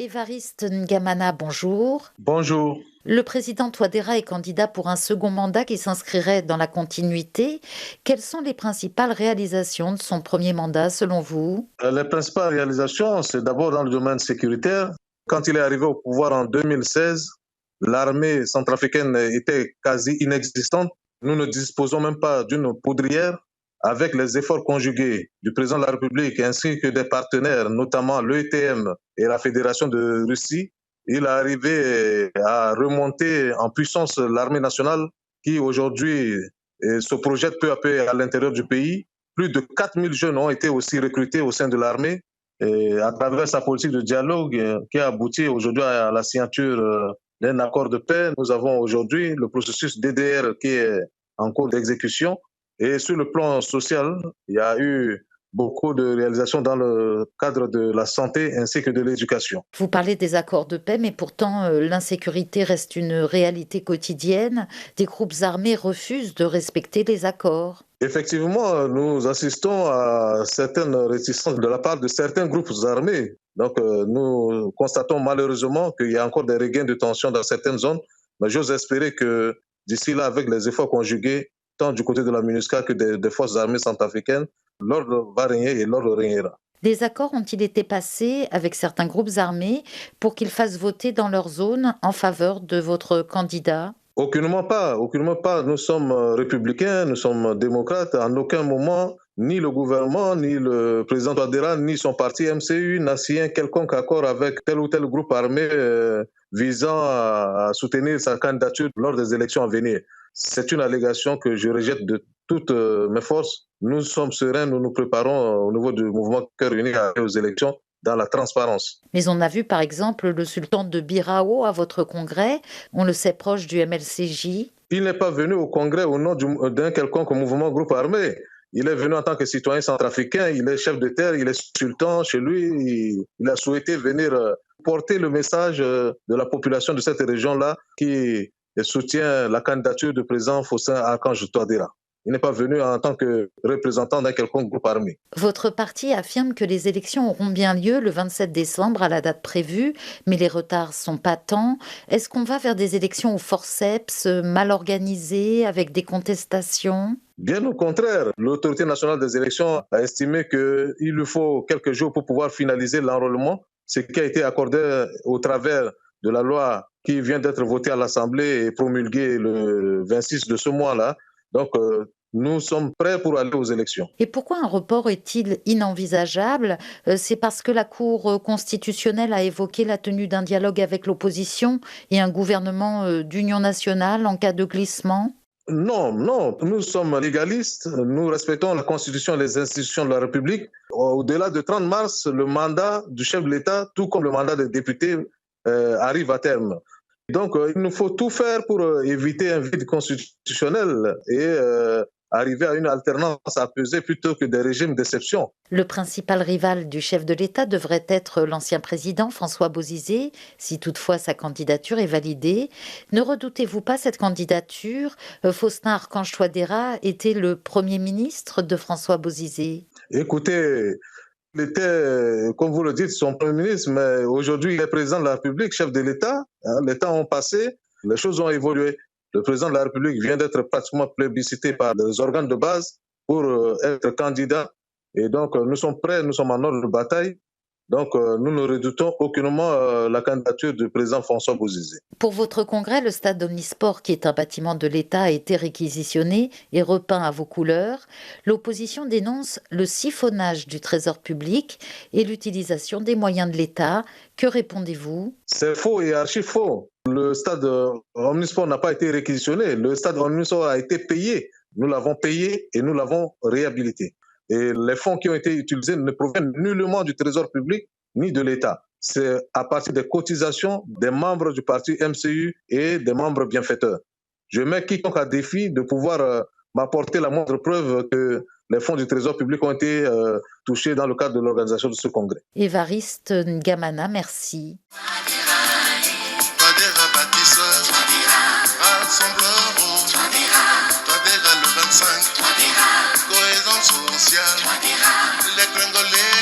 Évariste Ngamana, bonjour. Bonjour. Le président Touadéra est candidat pour un second mandat qui s'inscrirait dans la continuité. Quelles sont les principales réalisations de son premier mandat selon vous? Les principales réalisations, c'est d'abord dans le domaine sécuritaire. Quand il est arrivé au pouvoir en 2016, l'armée centrafricaine était quasi inexistante. Nous ne disposons même pas d'une poudrière. Avec les efforts conjugués du président de la République ainsi que des partenaires, notamment l'ETM et la Fédération de Russie, il est arrivé à remonter en puissance l'armée nationale qui aujourd'hui se projette peu à peu à l'intérieur du pays. Plus de 4000 jeunes ont été aussi recrutés au sein de l'armée et à travers sa politique de dialogue qui a abouti aujourd'hui à la signature d'un accord de paix. Nous avons aujourd'hui le processus DDR qui est en cours d'exécution. Et sur le plan social, il y a eu beaucoup de réalisations dans le cadre de la santé ainsi que de l'éducation. Vous parlez des accords de paix, mais pourtant l'insécurité reste une réalité quotidienne. Des groupes armés refusent de respecter les accords. Effectivement, nous assistons à certaines réticences de la part de certains groupes armés. Donc, nous constatons malheureusement qu'il y a encore des regains de tension dans certaines zones, mais j'ose espérer que d'ici là, avec les efforts conjugués, tant du côté de la MINUSCA que des forces armées centrafricaines, l'ordre va régner et l'ordre régnera. Des accords ont-ils été passés avec certains groupes armés pour qu'ils fassent voter dans leur zone en faveur de votre candidat? Aucunement pas, aucunement pas. Nous sommes républicains, nous sommes démocrates. En aucun moment, ni le gouvernement, ni le président Touadéra, ni son parti MCU n'a signé un quelconque accord avec tel ou tel groupe armé visant à soutenir sa candidature lors des élections à venir. C'est une allégation que je rejette de toutes mes forces. Nous sommes sereins, nous nous préparons au niveau du mouvement Cœur Uni aux élections dans la transparence. Mais on a vu par exemple le sultan de Birao à votre congrès, on le sait proche du MLCJ. Il n'est pas venu au congrès au nom d'un quelconque mouvement groupe armé. Il est venu en tant que citoyen centrafricain, il est chef de terre, il est sultan chez lui. Il a souhaité venir porter le message de la population de cette région-là qui soutient la candidature du président Faustin Archange Touadéra. Il n'est pas venu en tant que représentant d'un quelconque groupe armé. Votre parti affirme que les élections auront bien lieu le 27 décembre à la date prévue, mais les retards sont patents. Est-ce qu'on va vers des élections au forceps, mal organisées, avec des contestations? Bien au contraire, l'autorité nationale des élections a estimé qu'il lui faut quelques jours pour pouvoir finaliser l'enrôlement, ce qui a été accordé au travers de la loi qui vient d'être votée à l'Assemblée et promulguée le 26 de ce mois-là. Donc, nous sommes prêts pour aller aux élections. Et pourquoi un report est-il inenvisageable? C'est parce que la Cour constitutionnelle a évoqué la tenue d'un dialogue avec l'opposition et un gouvernement d'union nationale en cas de glissement? Non, non, nous sommes légalistes, nous respectons la Constitution et les institutions de la République. Au-delà du 30 mars, le mandat du chef de l'État, tout comme le mandat des députés, arrive à terme. Donc, il nous faut tout faire pour éviter un vide constitutionnel et arriver à une alternance apaisée plutôt que des régimes d'exception. Le principal rival du chef de l'État devrait être l'ancien président François Bozizé, si toutefois sa candidature est validée. Ne redoutez-vous pas cette candidature? Faustin Archange Touadéra était le Premier ministre de François Bozizé. Écoutez, il était, comme vous le dites, son Premier ministre, mais aujourd'hui, il est président de la République, chef de l'État. Les temps ont passé, les choses ont évolué. Le président de la République vient d'être pratiquement plébiscité par les organes de base pour être candidat. Et donc, nous sommes prêts, nous sommes en ordre de bataille. Donc, nous ne redoutons aucunement la candidature du président François Bozizé. Pour votre congrès, le stade Omnisport, qui est un bâtiment de l'État, a été réquisitionné et repeint à vos couleurs. L'opposition dénonce le siphonnage du trésor public et l'utilisation des moyens de l'État. Que répondez-vous? C'est faux et archi faux. Le stade Omnisport n'a pas été réquisitionné. Le stade Omnisport a été payé. Nous l'avons payé et nous l'avons réhabilité. Et les fonds qui ont été utilisés ne proviennent nullement du trésor public ni de l'État. C'est à partir des cotisations des membres du parti MCU et des membres bienfaiteurs. Je mets quiconque à défi de pouvoir m'apporter la moindre preuve que les fonds du trésor public ont été touchés dans le cadre de l'organisation de ce congrès. Évariste Ngamana, merci. Touadéra bâtisseur, rassembleur, Touadéra le 25, cohésion sociale, les Congolais.